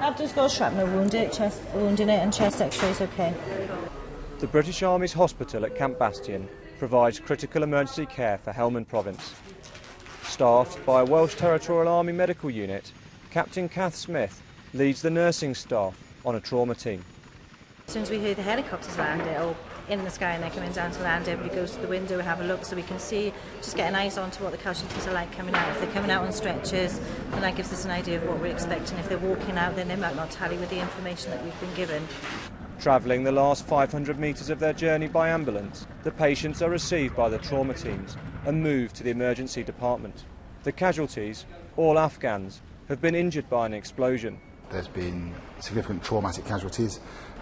That does got a shrapnel wound in it, and chest x-rays okay. The British Army's hospital at Camp Bastion provides critical emergency care for Helmand Province. Staffed by a Welsh Territorial Army medical unit, Captain Kath Smith leads the nursing staff on a trauma team. As soon as we hear the helicopters land, or in the sky and they're coming down to land, everybody goes to the window and have a look so we can see, just get an eyes on to what the casualties are like coming out. If they're coming out on stretchers, then that gives us an idea of what we're expecting. If they're walking out, then they might not tally with the information that we've been given. Travelling the last 500 metres of their journey by ambulance, the patients are received by the trauma teams and moved to the emergency department. The casualties, all Afghans, have been injured by an explosion. There's been significant traumatic casualties.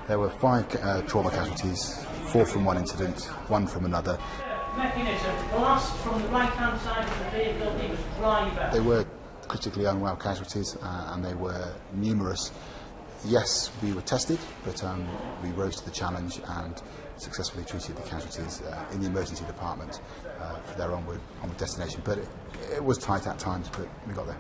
There were 5 trauma casualties, 4 from one incident, 1 from another. Mechanism, blast from the right-hand side of the vehicle, it was driver. They were critically unwell casualties and they were numerous. Yes, we were tested, but we rose to the challenge and successfully treated the casualties in the emergency department for their onward destination. But it was tight at times, but we got there.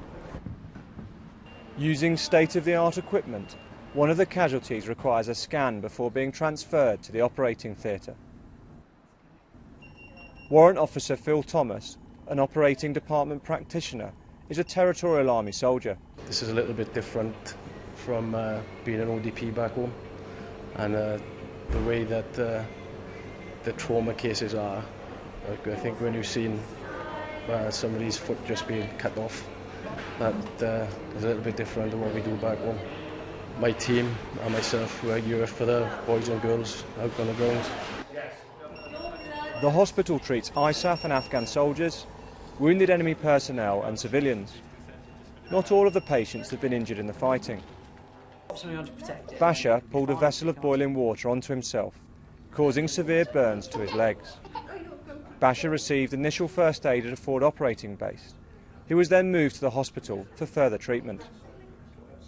Using state-of-the-art equipment, one of the casualties requires a scan before being transferred to the operating theatre. Warrant Officer Phil Thomas, an operating department practitioner, is a Territorial Army soldier. This is a little bit different from being an ODP back home, and the way that the trauma cases are, like, I think when you've seen somebody's foot just being cut off, that is a little bit different than what we do back home. My team and myself were here for the boys and girls out on the ground. The hospital treats ISAF and Afghan soldiers, wounded enemy personnel and civilians. Not all of the patients have been injured in the fighting. Basha pulled a vessel of boiling water onto himself, causing severe burns to his legs. Basha received initial first aid at a forward operating base. He was then moved to the hospital for further treatment.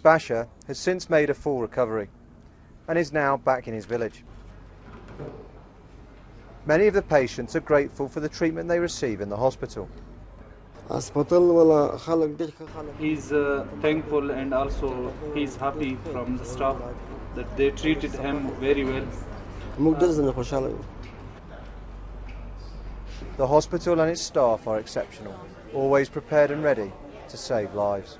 Basha has since made a full recovery and is now back in his village. Many of the patients are grateful for the treatment they receive in the hospital. He's thankful, and also he's happy from the staff that they treated him very well. The hospital and its staff are exceptional, always prepared and ready to save lives.